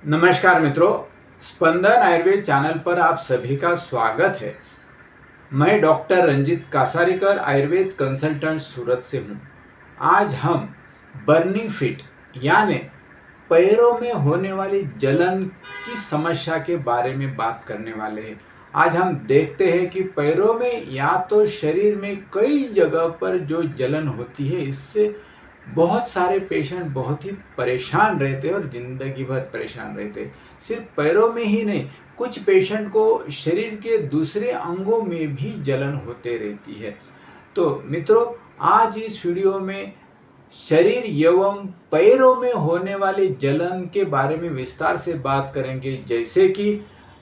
नमस्कार मित्रों, स्पंदन आयुर्वेद चैनल पर आप सभी का स्वागत है। मैं डॉक्टर रंजित कासारीकर आयुर्वेद कंसल्टेंट सूरत से हूँ। आज हम बर्निंग फिट यानी पैरों में होने वाली जलन की समस्या के बारे में बात करने वाले हैं। आज हम देखते हैं कि पैरों में या तो शरीर में कई जगह पर जो जलन होती है, इससे बहुत सारे पेशेंट बहुत ही परेशान रहते हैं और ज़िंदगी भर परेशान रहते हैं। सिर्फ पैरों में ही नहीं, कुछ पेशेंट को शरीर के दूसरे अंगों में भी जलन होते रहती है। तो मित्रों, आज इस वीडियो में शरीर एवं पैरों में होने वाले जलन के बारे में विस्तार से बात करेंगे, जैसे कि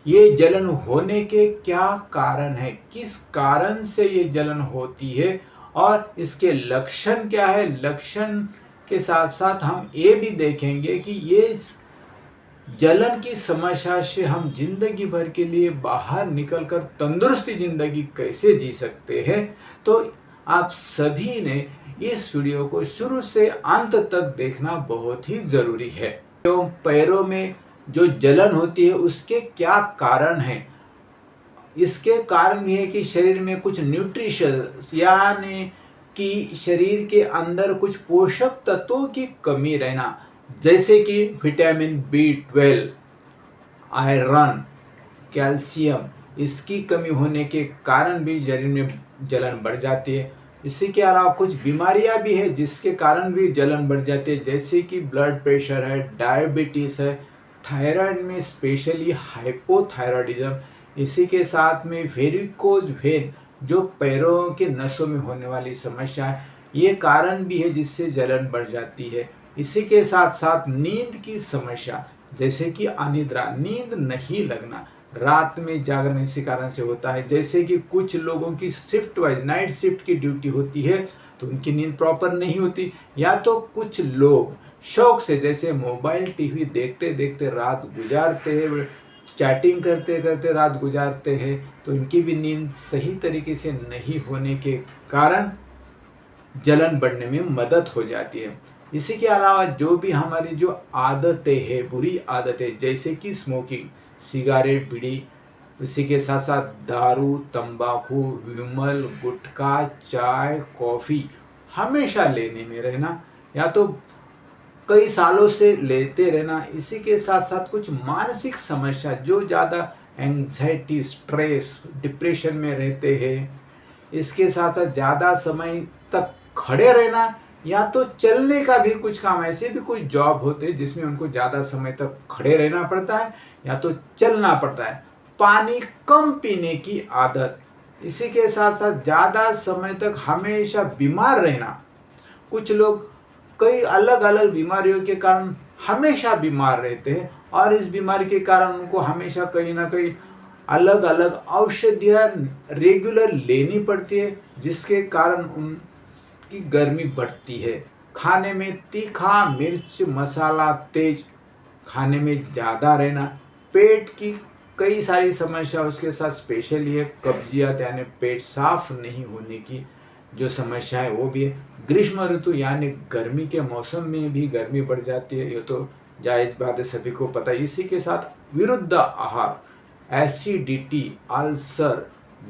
ये जलन होने के क्या कारण है, किस कारण से ये जलन होती है और इसके लक्षण क्या है। लक्षण के साथ साथ हम ये भी देखेंगे कि ये जलन की समस्या से हम जिंदगी भर के लिए बाहर निकलकर तंदुरुस्ती जिंदगी कैसे जी सकते हैं। तो आप सभी ने इस वीडियो को शुरू से अंत तक देखना बहुत ही जरूरी है। तो पैरों में जो जलन होती है उसके क्या कारण हैं। इसके कारण ये है कि शरीर में कुछ न्यूट्रिशंस यानी कि शरीर के अंदर कुछ पोषक तत्वों की कमी रहना, जैसे कि विटामिन B12, आयरन, कैल्शियम, इसकी कमी होने के कारण भी शरीर में जलन बढ़ जाती है। इसी के अलावा कुछ बीमारियां भी है जिसके कारण भी जलन बढ़ जाती है, जैसे कि ब्लड प्रेशर है, डायबिटीज़ है, थायराइड में स्पेशली हाइपोथायराइडिज्म, इसी के साथ में वेरिकोज वेन जो पैरों के नसों में होने वाली समस्या है, ये कारण भी है जिससे जलन बढ़ जाती है। इसी के साथ साथ नींद की समस्या, जैसे कि अनिद्रा, नींद नहीं लगना, रात में जागरण इसी कारण से होता है। जैसे कि कुछ लोगों की शिफ्ट वाइज नाइट शिफ्ट की ड्यूटी होती है तो उनकी नींद प्रॉपर नहीं होती, या तो कुछ लोग शौक से जैसे मोबाइल टीवी देखते देखते रात गुजारते हैं, चैटिंग करते करते रात गुजारते हैं, तो इनकी भी नींद सही तरीके से नहीं होने के कारण जलन बढ़ने में मदद हो जाती है। इसी के अलावा जो भी हमारी जो आदतें हैं, बुरी आदतें, जैसे कि स्मोकिंग, सिगारेट, बीड़ी, उसी के साथ साथ दारू, तंबाकू, विमल, गुटखा, चाय, कॉफ़ी हमेशा लेने में रहना या तो कई सालों से लेते रहना, इसी के साथ साथ कुछ मानसिक समस्या, जो ज़्यादा एंग्जाइटी, स्ट्रेस, डिप्रेशन में रहते हैं, इसके साथ साथ ज़्यादा समय तक खड़े रहना, या तो चलने का भी कुछ काम, ऐसे भी कुछ जॉब होते हैं जिसमें उनको ज़्यादा समय तक खड़े रहना पड़ता है या तो चलना पड़ता है। पानी कम पीने की आदत, इसी के साथ साथ ज़्यादा समय तक हमेशा बीमार रहना, कुछ लोग कई अलग अलग बीमारियों के कारण हमेशा बीमार रहते हैं और इस बीमारी के कारण उनको हमेशा कहीं ना कहीं अलग अलग औषधियाँ रेगुलर लेनी पड़ती है, जिसके कारण उनकी गर्मी बढ़ती है। खाने में तीखा, मिर्च, मसाला तेज खाने में ज़्यादा रहना, पेट की कई सारी समस्या, उसके साथ स्पेशली है कब्जियत यानी पेट साफ नहीं होने की जो समस्या है वो भी है। ग्रीष्म ऋतु यानी गर्मी के मौसम में भी गर्मी बढ़ जाती है, ये तो जायज़ बात है, सभी को पता है। इसी के साथ विरुद्ध आहार, एसिडिटी, अल्सर,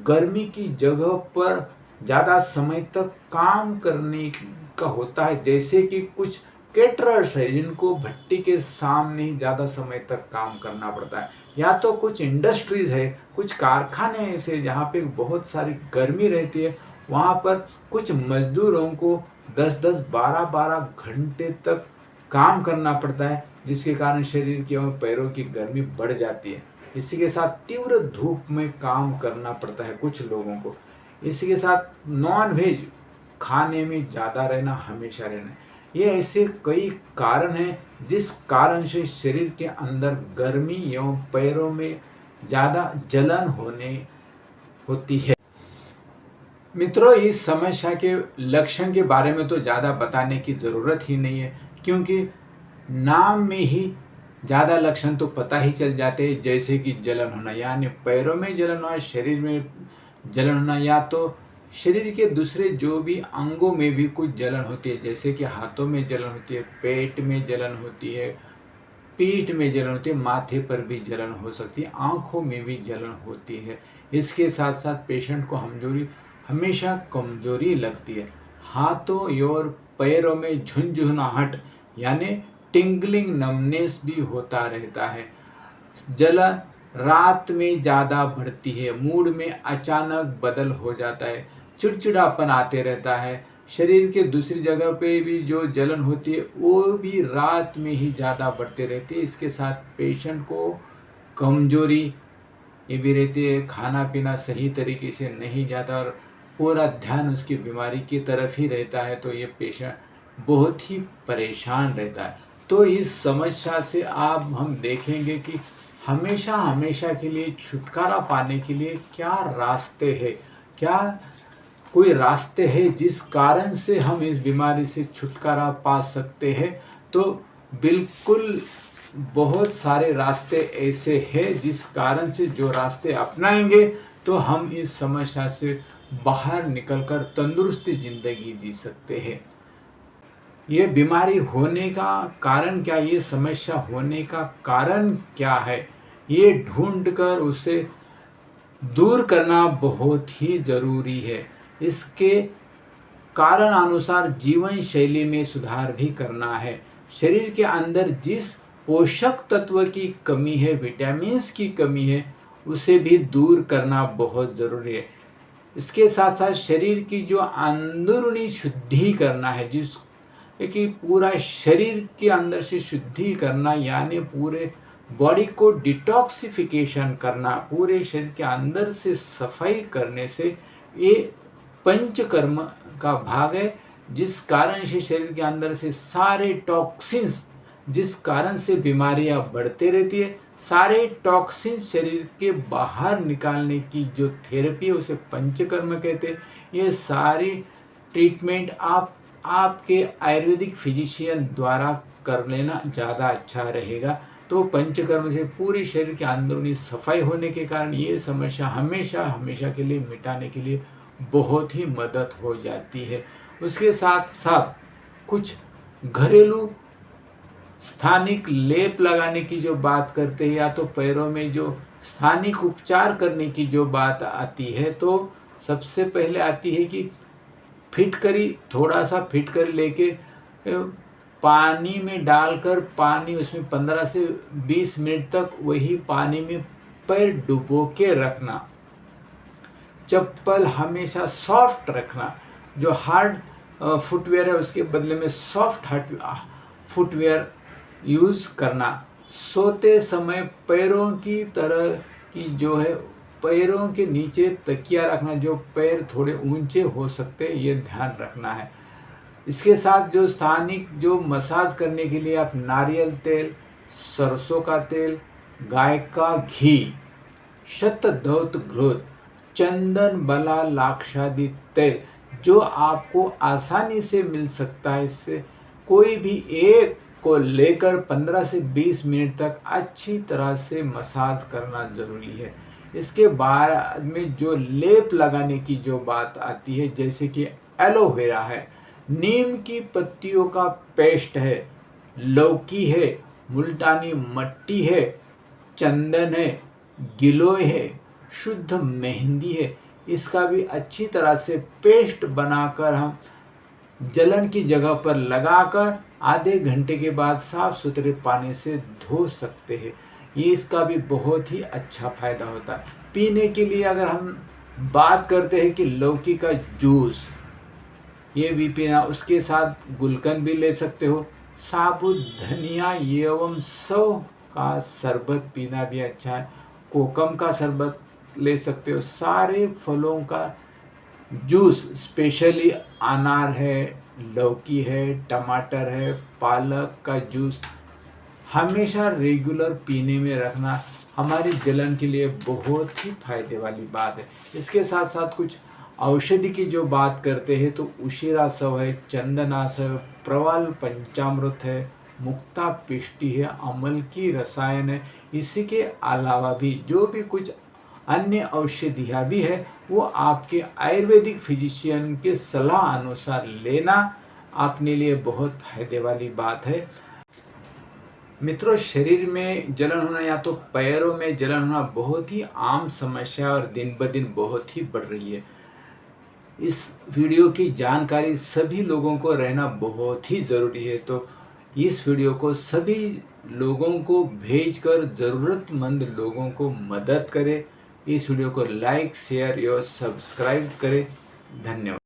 गर्मी की जगह पर ज़्यादा समय तक काम करने का होता है, जैसे कि कुछ केटरर्स है जिनको भट्टी के सामने ही ज़्यादा समय तक काम करना पड़ता है, या तो कुछ इंडस्ट्रीज़ है, कुछ कारखाने ऐसे जहाँ पे बहुत सारी गर्मी रहती है, वहाँ पर कुछ मजदूरों को 10-10, 12-12 घंटे तक काम करना पड़ता है, जिसके कारण शरीर की और पैरों की गर्मी बढ़ जाती है। इसी के साथ तीव्र धूप में काम करना पड़ता है कुछ लोगों को। इसी के साथ नॉन वेज खाने में ज़्यादा रहना, हमेशा रहना, ये ऐसे कई कारण हैं जिस कारण से शरीर के अंदर गर्मी एवं पैरों में ज़्यादा जलन होती है। मित्रों, इस समस्या के लक्षण के बारे में तो ज़्यादा बताने की ज़रूरत ही नहीं है, क्योंकि नाम में ही ज़्यादा लक्षण तो पता ही चल जाते हैं, जैसे कि जलन होना यानी पैरों में जलन होना, शरीर में जलन होना, या तो शरीर के दूसरे जो भी अंगों में भी कुछ जलन होती है, जैसे कि हाथों में जलन होती है, पेट में जलन होती है, पीठ में जलन होती है, माथे पर भी जलन हो सकती है, आँखों में भी जलन होती है। इसके साथ साथ पेशेंट को हमेशा कमजोरी लगती है। हाथों और पैरों में झुनझुनाहट यानी टिंगलिंग नमनेस भी होता रहता है। जलन रात में ज़्यादा बढ़ती है, मूड में अचानक बदल हो जाता है, चिड़चिड़ापन आते रहता है। शरीर के दूसरी जगह पे भी जो जलन होती है वो भी रात में ही ज़्यादा बढ़ते रहती है। इसके साथ पेशेंट को कमजोरी ये भी रहती है, खाना पीना सही तरीके से नहीं जाता और पूरा ध्यान उसकी बीमारी की तरफ ही रहता है, तो ये पेशेंट बहुत ही परेशान रहता है। तो इस समस्या से आप हम देखेंगे कि हमेशा के लिए छुटकारा पाने के लिए क्या रास्ते हैं, क्या कोई रास्ते हैं जिस कारण से हम इस बीमारी से छुटकारा पा सकते हैं। तो बिल्कुल बहुत सारे रास्ते ऐसे हैं जिस कारण से जो रास्ते अपनाएंगे तो हम इस समस्या से बाहर निकलकर तंदुरुस्ती जिंदगी जी सकते हैं। ये बीमारी होने का कारण क्या, ये समस्या होने का कारण क्या है, ये ढूंढकर उसे दूर करना बहुत ही ज़रूरी है। इसके कारण अनुसार जीवन शैली में सुधार भी करना है। शरीर के अंदर जिस पोषक तत्व की कमी है, विटामिन्स की कमी है, उसे भी दूर करना बहुत ज़रूरी है। इसके साथ साथ शरीर की जो अंदरूनी शुद्धि करना है, जिस कि पूरा शरीर के अंदर से शुद्धि करना यानी पूरे बॉडी को डिटॉक्सिफिकेशन करना, पूरे शरीर के अंदर से सफाई करने से ये पंचकर्म का भाग है, जिस कारण से शरीर के अंदर से सारे टॉक्सिन्स, जिस कारण से बीमारियां बढ़ते रहती है, सारे टॉक्सिन्स शरीर के बाहर निकालने की जो थेरेपी है उसे पंचकर्म कहते हैं। ये सारी ट्रीटमेंट आपके आयुर्वेदिक फिजिशियन द्वारा कर लेना ज़्यादा अच्छा रहेगा। तो पंचकर्म से पूरी शरीर के अंदरूनी सफाई होने के कारण ये समस्या हमेशा के लिए मिटाने के लिए बहुत ही मदद हो जाती है। उसके साथ साथ कुछ घरेलू स्थानिक लेप लगाने की जो बात करते हैं या तो पैरों में जो स्थानिक उपचार करने की जो बात आती है, तो सबसे पहले आती है कि फिटकरी, थोड़ा सा फिटकरी लेके पानी में डालकर पानी उसमें 15 से 20 मिनट तक वही पानी में पैर डुबो के रखना। चप्पल हमेशा सॉफ्ट रखना, जो हार्ड फुटवेयर है उसके बदले में सॉफ्ट फुटवेयर यूज़ करना। सोते समय पैरों की तरह की जो है पैरों के नीचे तकिया रखना, जो पैर थोड़े ऊंचे हो सकते हैं ये ध्यान रखना है। इसके साथ जो स्थानिक जो मसाज करने के लिए आप नारियल तेल, सरसों का तेल, गाय का घी, शतधौत घृत, चंदन बला लाक्षादि तेल जो आपको आसानी से मिल सकता है, इससे कोई भी एक को लेकर 15 से 20 मिनट तक अच्छी तरह से मसाज करना ज़रूरी है। इसके बाद में जो लेप लगाने की जो बात आती है, जैसे कि एलोवेरा है, नीम की पत्तियों का पेस्ट है, लौकी है, मुल्तानी मट्टी है, चंदन है, गिलोय है, शुद्ध मेहंदी है, इसका भी अच्छी तरह से पेस्ट बनाकर हम जलन की जगह पर लगाकर आधे घंटे के बाद साफ सुथरे पानी से धो सकते हैं। ये इसका भी बहुत ही अच्छा फायदा होता है। पीने के लिए अगर हम बात करते हैं कि लौकी का जूस ये भी पीना, उसके साथ गुलकंद भी ले सकते हो, साबुत धनिया एवं सौ का शरबत पीना भी अच्छा है, कोकम का शरबत ले सकते हो, सारे फलों का जूस, स्पेशली अनार है, लौकी है, टमाटर है, पालक का जूस हमेशा रेगुलर पीने में रखना हमारी जलन के लिए बहुत ही फायदे वाली बात है। इसके साथ साथ कुछ औषधि की जो बात करते हैं तो उशिरासव है, चंदनासव, प्रवाल पंचामृत है, मुक्ता पिष्टि है, अमल की रसायन है। इसी के अलावा भी जो भी कुछ अन्य औषधियाँ भी है वो आपके आयुर्वेदिक फिजिशियन के सलाह अनुसार लेना अपने लिए बहुत फायदे वाली बात है। मित्रों, शरीर में जलन होना या तो पैरों में जलन होना बहुत ही आम समस्या और दिन ब दिन बहुत ही बढ़ रही है। इस वीडियो की जानकारी सभी लोगों को रहना बहुत ही ज़रूरी है, तो इस वीडियो को सभी लोगों को भेजकर ज़रूरतमंद लोगों को मदद करें। इस वीडियो को लाइक, शेयर और सब्सक्राइब करें। धन्यवाद।